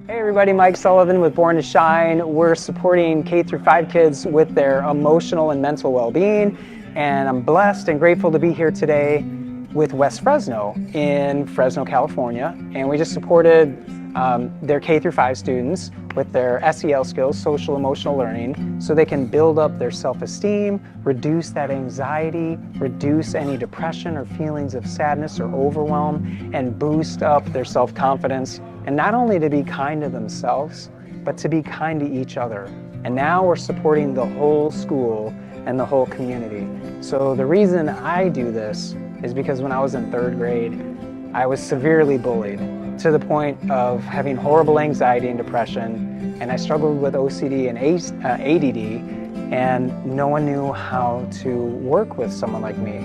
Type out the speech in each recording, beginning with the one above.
Hey everybody, Mike Sullivan with Born to Shine. We're supporting K through 5 kids with their emotional and mental well-being, and I'm blessed and grateful to be here today with West Fresno in Fresno, California. And we just supported their K through 5 students with their SEL skills, social emotional learning, so they can build up their self-esteem, reduce that anxiety, reduce any depression or feelings of sadness or overwhelm, and boost up their self-confidence. And not only to be kind to themselves, but to be kind to each other. And now we're supporting the whole school and the whole community. So the reason I do this is because when I was in 3rd grade, I was severely bullied to the point of having horrible anxiety and depression. And I struggled with OCD and ADD, and no one knew how to work with someone like me.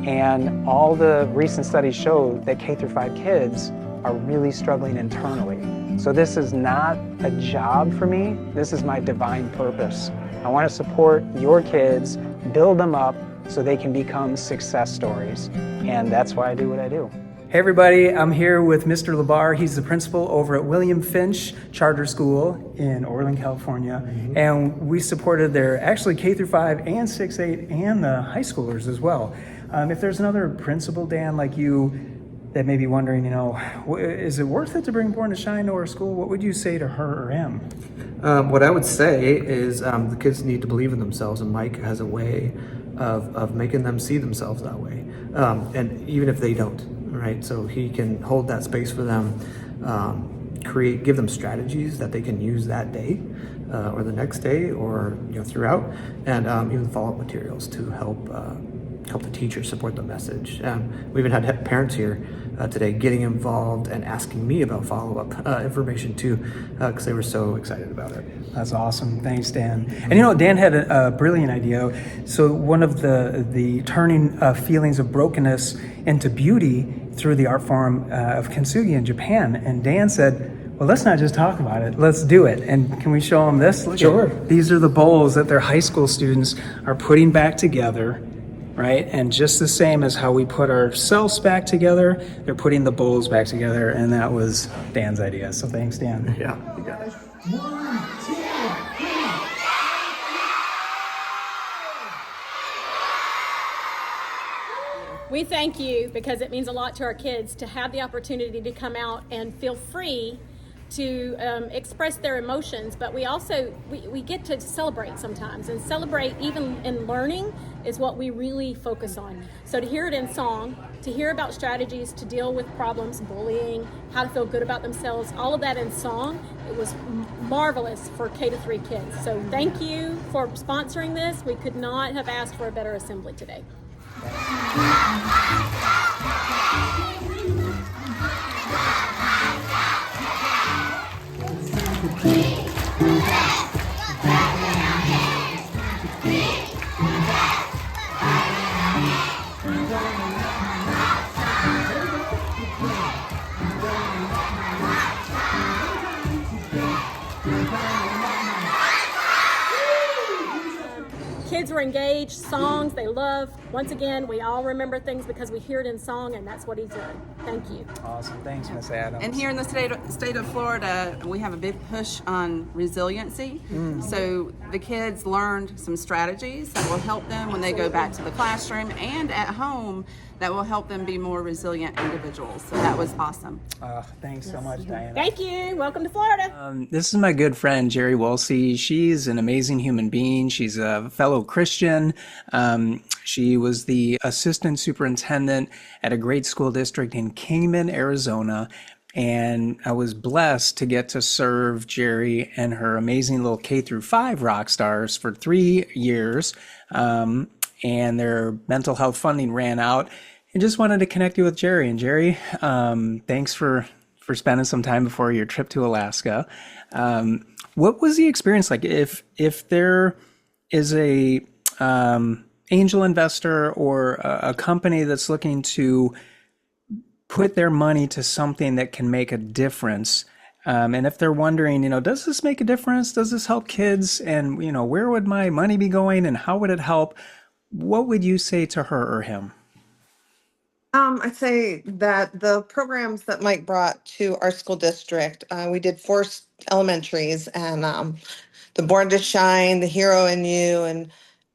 And all the recent studies show that K through 5 kids are really struggling internally. So this is not a job for me, this is my divine purpose. I want to support your kids, build them up so they can become success stories. And that's why I do what I do. Hey everybody, I'm here with Mr. Labar. He's the principal over at William Finch Charter School in Oreland, California. And we supported their actually K through 5 and 6-8 and the high schoolers as well. If there's another principal, Dan, like you, that may be wondering, is it worth it to bring Born to Shine to our school? What would you say to her or him? What I would say is the kids need to believe in themselves, and Mike has a way of making them see themselves that way. And even if they don't, right? So he can hold that space for them, give them strategies that they can use that day or the next day or throughout, and even follow-up materials to help the teachers support the message. We even had parents here today getting involved and asking me about follow-up information too, because they were so excited about it. That's awesome. Thanks, Dan. And Dan had a brilliant idea. So one of the turning feelings of brokenness into beauty through the art form of kintsugi in Japan. And Dan said, well, let's not just talk about it, let's do it. And can we show them this? Look Sure. These are the bowls that their high school students are putting back together, right? And just the same as how we put ourselves back together, they're putting the bowls back together, and that was Dan's idea. So thanks, Dan. Yeah, you got it. 1, 2, 3. We thank you because it means a lot to our kids to have the opportunity to come out and feel free to express their emotions, but we also we get to celebrate sometimes, and celebrate even in learning is what we really focus on. So to hear it in song, to hear about strategies to deal with problems, bullying, how to feel good about themselves, all of that in song, it was marvelous for K to 3 kids. So thank you for sponsoring this. We could not have asked for a better assembly today. Kids were engaged, songs they love. Once again, we all remember things because we hear it in song, and that's what he's doing. Thank you. Awesome. Thanks, Miss Adams. And here in the state of Florida, we have a big push on resiliency. So the kids learned some strategies that will help them when they go back to the classroom and at home, that will help them be more resilient individuals. So that was awesome. Thanks so much, Diana. Thank you. Welcome to Florida. This is my good friend, Jerry Wolsey. She's an amazing human being. She's a fellow Christian. She was the assistant superintendent at a great school district in Kingman, Arizona. And I was blessed to get to serve Jerry and her amazing little K through 5 rock stars for 3 years. And their mental health funding ran out. And just wanted to connect you with Jerry. And Jerry, thanks for spending some time before your trip to Alaska. What was the experience like? If there is a angel investor or a company that's looking to put their money to something that can make a difference, and if they're wondering, does this make a difference? Does this help kids? And, where would my money be going and how would it help? What would you say to her or him? I'd say that the programs that Mike brought to our school district, we did four elementaries, and the Born to Shine, the Hero in You, and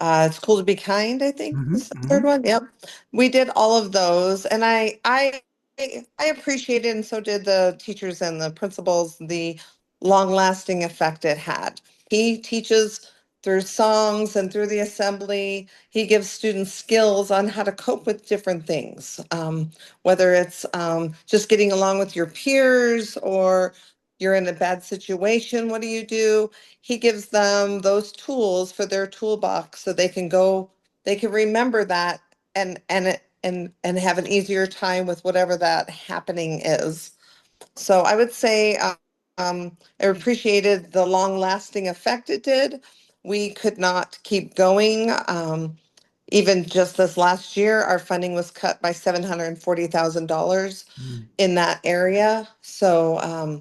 It's Cool to Be Kind, I think is the third one. Yep. We did all of those, and I appreciated, and so did the teachers and the principals, the long-lasting effect it had. He teaches through songs and through the assembly. He gives students skills on how to cope with different things, whether it's just getting along with your peers, or you're in a bad situation, what do you do? He gives them those tools for their toolbox so they can remember that, and have an easier time with whatever that happening is. So I would say I appreciated the long lasting effect it did. We could not keep going. Even just this last year, our funding was cut by $740,000 in that area. So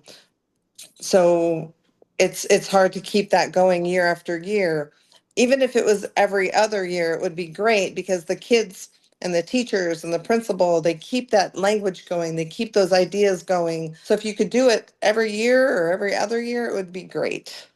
it's hard to keep that going year after year. Even if it was every other year, it would be great, because the kids and the teachers and the principal, they keep that language going, they keep those ideas going. So if you could do it every year or every other year, it would be great.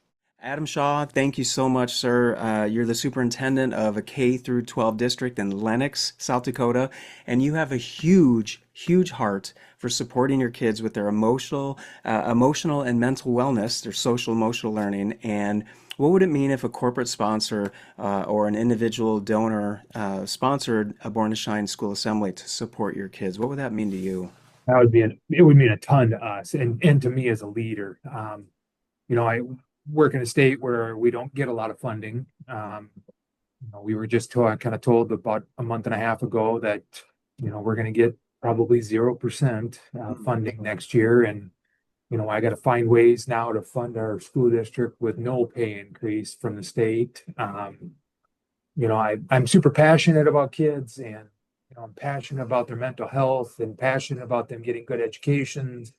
Adam Shaw, thank you so much, sir. You're the superintendent of a K through 12 district in Lenox, South Dakota, and you have a huge, huge heart for supporting your kids with their emotional and mental wellness, their social emotional learning. And what would it mean if a corporate sponsor or an individual donor sponsored a Born to Shine school assembly to support your kids? What would that mean to you? It would mean a ton to us and to me as a leader. I work in a state where we don't get a lot of funding. We were just kind of told about a month and a half ago that, we're going to get probably 0% funding next year. And, I got to find ways now to fund our school district with no pay increase from the state. I'm super passionate about kids, and, I'm passionate about their mental health and passionate about them getting good educations.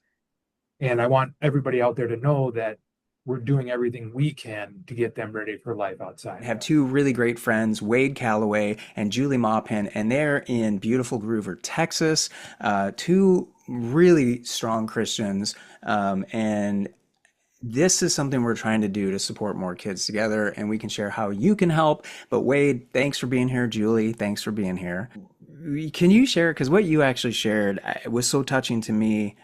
And I want everybody out there to know that we're doing everything we can to get them ready for life outside. I have two really great friends, Wade Calloway and Julie Maupin, and they're in beautiful Groover, Texas. Two really strong Christians, and this is something we're trying to do to support more kids together, and we can share how you can help. But Wade, thanks for being here. Julie, thanks for being here. Can you share, because what you actually shared was so touching to me,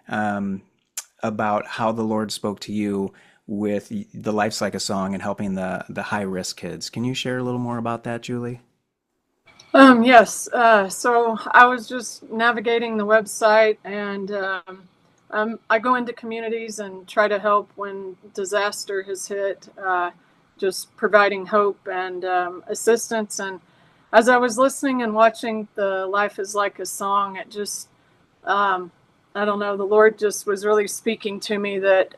about how the Lord spoke to you with the Life's Like a Song and helping the high-risk kids. Can you share a little more about that, Julie? Yes. So I was just navigating the website, and I go into communities and try to help when disaster has hit, just providing hope and assistance. And as I was listening and watching the Life is Like a Song, it just, I don't know, the Lord just was really speaking to me that,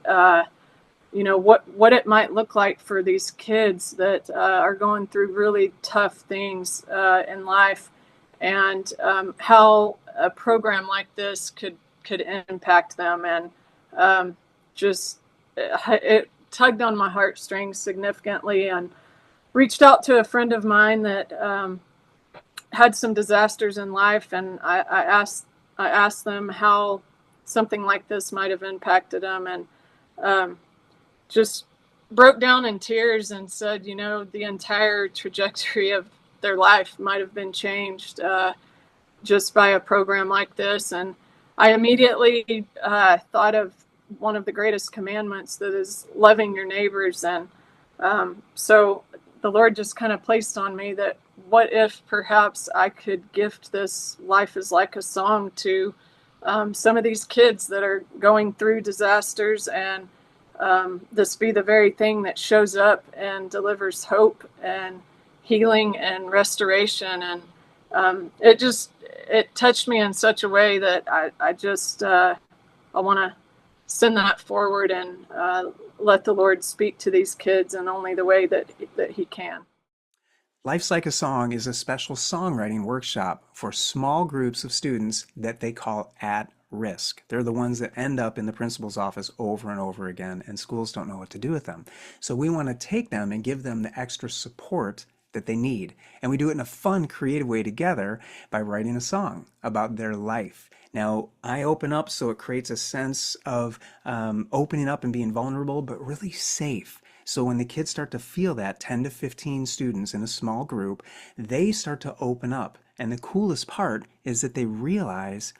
what it might look like for these kids that are going through really tough things in life, and how a program like this could impact them. And it tugged on my heartstrings significantly, and reached out to a friend of mine that had some disasters in life, and I asked them how something like this might have impacted them, and just broke down in tears and said, the entire trajectory of their life might have been changed just by a program like this. And I immediately thought of one of the greatest commandments, that is loving your neighbors. And so the Lord just kind of placed on me that, what if perhaps I could gift this Life is Like a Song to some of these kids that are going through disasters, and this be the very thing that shows up and delivers hope and healing and restoration. And it touched me in such a way that I want to send that forward and let the Lord speak to these kids in only the way that he can. Life's Like a Song is a special songwriting workshop for small groups of students that they call at risk. They're the ones that end up in the principal's office over and over again, and schools don't know what to do with them. So we want to take them and give them the extra support that they need. And we do it in a fun, creative way together by writing a song about their life. Now, I open up so it creates a sense of opening up and being vulnerable, but really safe. So when the kids start to feel that, 10 to 15 students in a small group, they start to open up. And the coolest part is that they realize,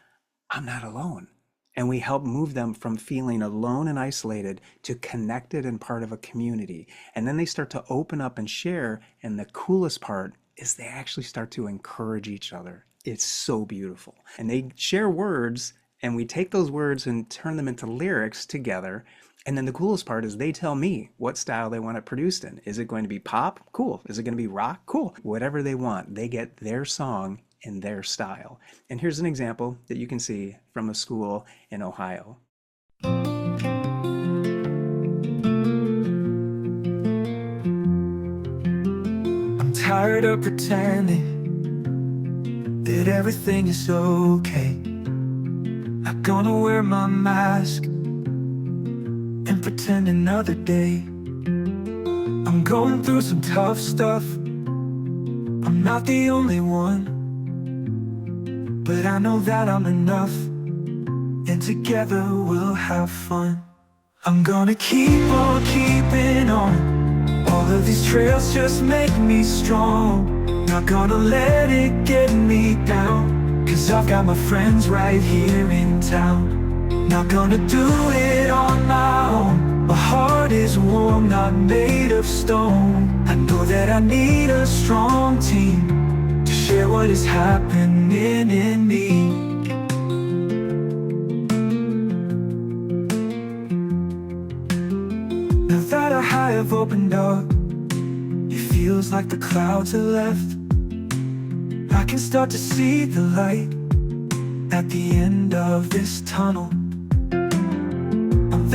I'm not alone. And we help move them from feeling alone and isolated to connected and part of a community. And then they start to open up and share. And the coolest part is they actually start to encourage each other. It's so beautiful. And they share words, and we take those words and turn them into lyrics together. And then the coolest part is they tell me what style they want it produced in. Is it going to be pop? Cool. Is it going to be rock? Cool. Whatever they want, they get their song in their style. And here's an example that you can see from a school in Ohio. I'm tired of pretending that everything is okay. I'm gonna wear my mask and pretend another day. I'm going through some tough stuff. I'm not the only one, but I know that I'm enough, and together we'll have fun. I'm gonna keep on keeping on. All of these trails just make me strong. Not gonna let it get me down, 'cause I've got my friends right here in town. Not gonna do it on my own. My heart is warm, not made of stone. I know that I need a strong team to share what is happening in me. Now that I have opened up, it feels like the clouds are left. I can start to see the light at the end of this tunnel.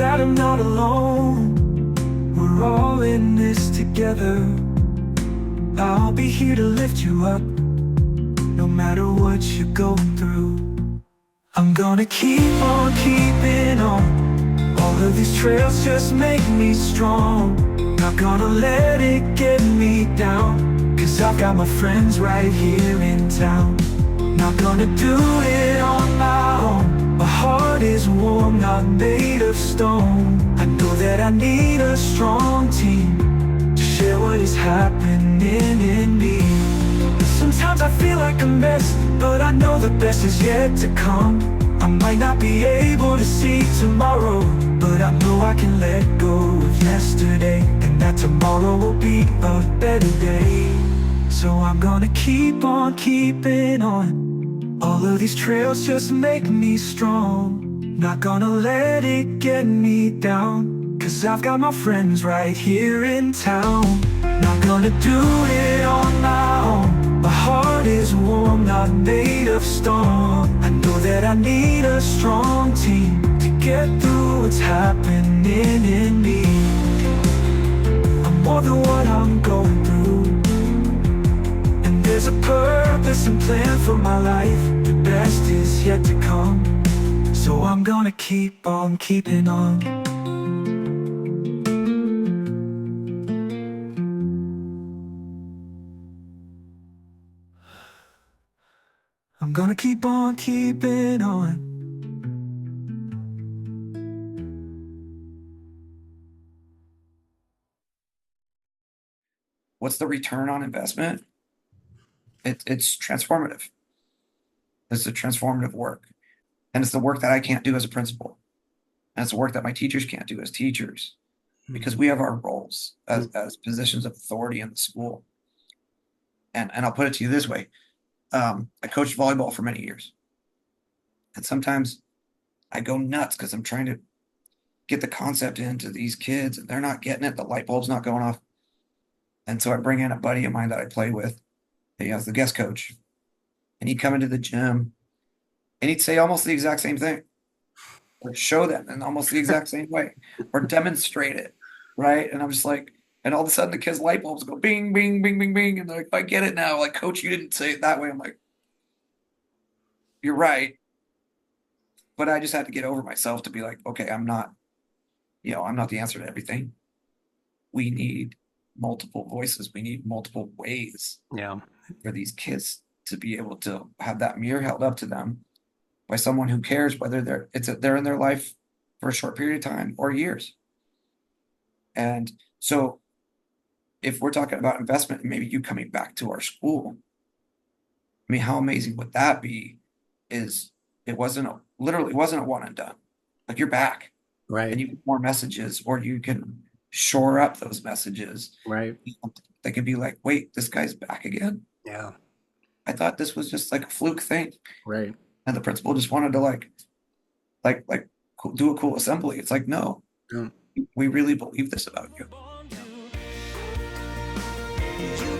That I'm not alone, we're all in this together. I'll be here to lift you up, no matter what you're going through. I'm gonna keep on keeping on. All of these trails just make me strong. Not gonna let it get me down, 'cause I've got my friends right here in town. Not gonna do it on my own. My heart is warm, not made of stone. I know that I need a strong team to share what is happening in me. Sometimes I feel like a mess, but I know the best is yet to come. I might not be able to see tomorrow, but I know I can let go of yesterday, and that tomorrow will be a better day. So I'm gonna keep on keeping on. All of these trails just make me strong. Not gonna let it get me down, 'cause I've got my friends right here in town. Not gonna do it on my own. My heart is warm, not made of stone. I know that I need a strong team to get through what's happening in me. I'm more than what I'm going through, and there's a purpose and plan for my life. The best is yet to come, so I'm gonna keep on keeping on. I'm gonna keep on keeping on. What's the return on investment? It's transformative. It's a transformative work. And it's the work that I can't do as a principal. And it's the work that my teachers can't do as teachers, because we have our roles as positions of authority in the school. And I'll put it to you this way. I coached volleyball for many years. And sometimes I go nuts because I'm trying to get the concept into these kids and they're not getting it. The light bulb's not going off. And so I bring in a buddy of mine that I play with. He was the guest coach. And he'd come into the gym and he'd say almost the exact same thing, or show them in almost the exact same way, or demonstrate it, right? And I'm just like, and all of a sudden the kids' light bulbs go bing, bing, bing, bing, bing. And they're like, I get it now. Like, coach, you didn't say it that way. I'm like, you're right. But I just had to get over myself to be like, okay, I'm not the answer to everything. We need multiple voices. We need multiple ways Yeah. for these kids to be able to have that mirror held up to them by someone who cares, whether they're in their life for a short period of time or years. And so if we're talking about investment and maybe you coming back to our school, I mean, how amazing would that be? Is it literally wasn't a one and done. Like, you're back Right. and you get more messages, or you can shore up those messages. Right. They can be like, wait, this guy's back again. Yeah. I thought this was just like a fluke thing. Right. And the principal just wanted to like do a cool assembly. It's like, no, Yeah. we really believe this about you. You